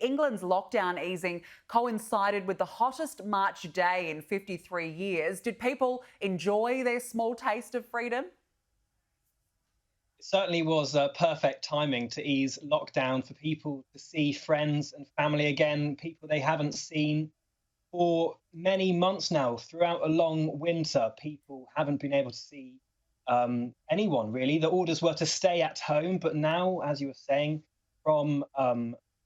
England's lockdown easing coincided with the hottest March day in 53 years. Did people enjoy their small taste of freedom? It certainly was perfect timing to ease lockdown for people to see friends and family again, people they haven't seen for many months now. Throughout a long winter, people haven't been able to see anyone really. The orders were to stay at home, but now, as you were saying, from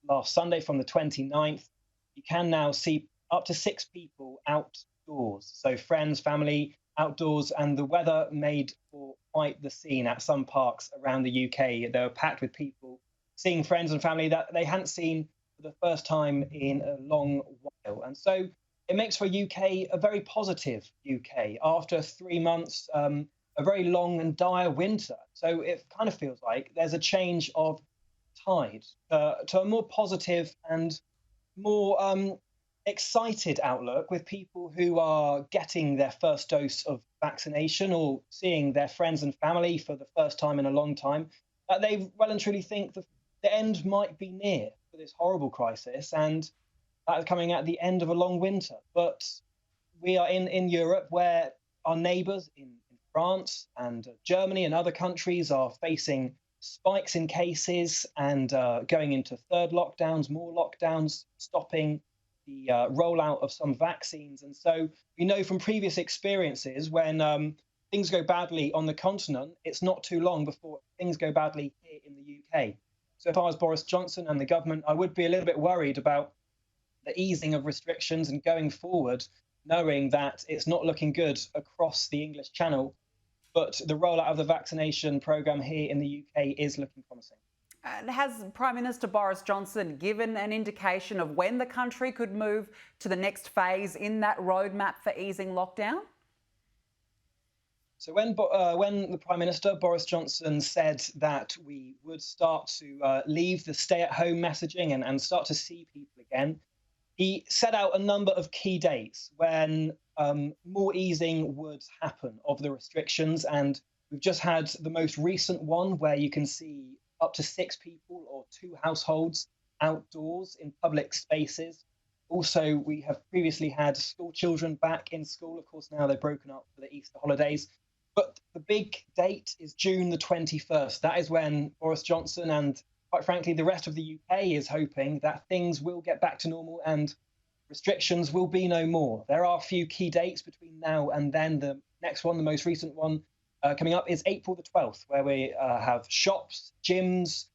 last Sunday, from the 29th, you can now see up to six people outdoors. So friends, family, outdoors, and the weather made for quite the scene at some parks around the UK. They were packed with people seeing friends and family that they hadn't seen for the first time in a long while. And so it makes for UK a very positive UK after 3 months, a very long and dire winter. So it kind of feels like there's a change of tide to a more positive and more excited outlook, with people who are getting their first dose of vaccination or seeing their friends and family for the first time in a long time. They well and truly think the end might be near for this horrible crisis, and that is coming at the end of a long winter. But we are in Europe, where our neighbours in France and Germany and other countries are facing spikes in cases and going into third lockdowns, more lockdowns, stopping the rollout of some vaccines. And so we know from previous experiences, when things go badly on the continent, it's not too long before things go badly here in the UK. So if I was Boris Johnson and the government, I would be a little bit worried about the easing of restrictions and going forward, knowing that it's not looking good across the English Channel. But the rollout of the vaccination programme here in the UK is looking promising. And has Prime Minister Boris Johnson given an indication of when the country could move to the next phase in that roadmap for easing lockdown? So when the Prime Minister, Boris Johnson, said that we would start to leave the stay-at-home messaging and start to see people again, he set out a number of key dates when more easing would happen of the restrictions. And we've just had the most recent one, where you can see up to six people or two households outdoors in public spaces. Also, we have previously had school children back in school. Of course, now they're broken up for the Easter holidays. But the big date is June the 21st. That is when Boris Johnson and, quite frankly, the rest of the UK is hoping that things will get back to normal and restrictions will be no more. There are a few key dates between now and then. The next one, the most recent one, coming up is April the 12th, where we have shops, gyms,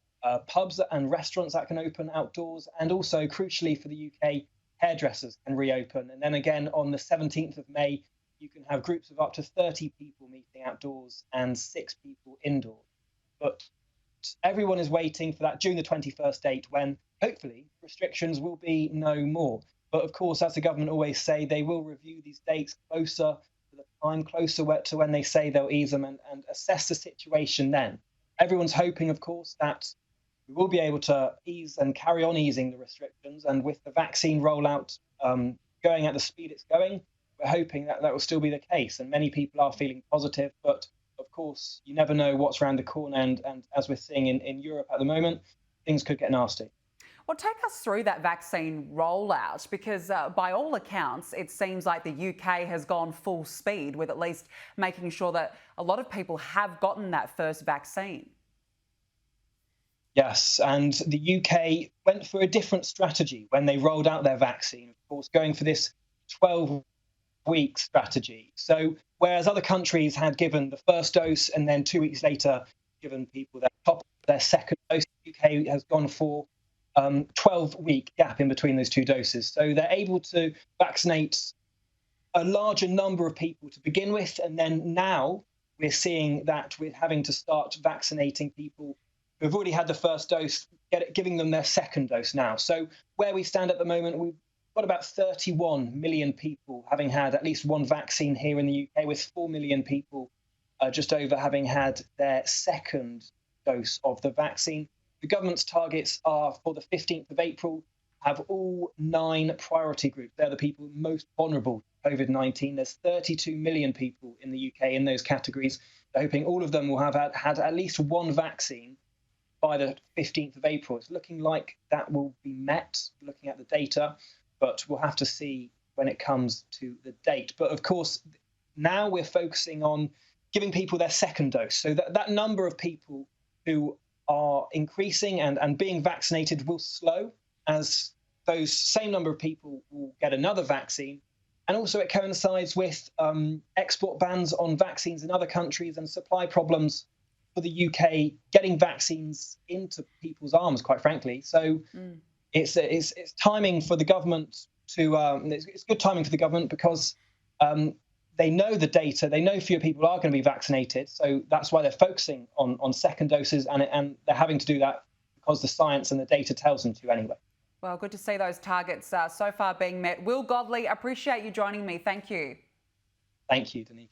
pubs and restaurants that can open outdoors. And also, crucially for the UK, hairdressers can reopen. And then again, on the 17th of May, you can have groups of up to 30 people meeting outdoors and 6 people indoors. But everyone is waiting for that June the 21st date, when hopefully restrictions will be no more. But of course, as the government always say, they will review these dates closer to the time, closer to when they say they'll ease them, and assess the situation then. Everyone's hoping, of course, that we will be able to ease and carry on easing the restrictions. And with the vaccine rollout going at the speed it's going, we're hoping that that will still be the case. And many people are feeling positive. But of course, you never know what's around the corner. And as we're seeing in Europe at the moment, things could get nasty. Well, take us through that vaccine rollout, because by all accounts, it seems like the UK has gone full speed with at least making sure that a lot of people have gotten that first vaccine. Yes, and the UK went for a different strategy when they rolled out their vaccine, of course, going for this 12-week strategy. So whereas other countries had given the first dose and then 2 weeks later given people their second dose, the UK has gone for 12-week gap in between those two doses. So they're able to vaccinate a larger number of people to begin with. And then now we're seeing that we're having to start vaccinating people who've already had the first dose, giving them their second dose now. So where we stand at the moment, we've got about 31 million people having had at least one vaccine here in the UK, with 4 million people just over having had their second dose of the vaccine. The government's targets are for the 15th of April, have all 9 priority groups. They're the people most vulnerable to COVID-19. There's 32 million people in the UK in those categories. They're hoping all of them will have had at least one vaccine by the 15th of April. It's looking like that will be met. data, but we'll have to see when it comes to the date. But of course, now we're focusing on giving people their second dose. So that number of people who are increasing and being vaccinated will slow as those same number of people will get another vaccine. And also it coincides with export bans on vaccines in other countries and supply problems for the UK getting vaccines into people's arms, quite frankly. So it's timing for the government to, it's good timing for the government because they know the data, they know fewer people are going to be vaccinated. So that's why they're focusing on second doses, and they're having to do that because the science and the data tells them to anyway. Well, good to see those targets so far being met. Will Godley, appreciate you joining me. Thank you. Thank you, Danica.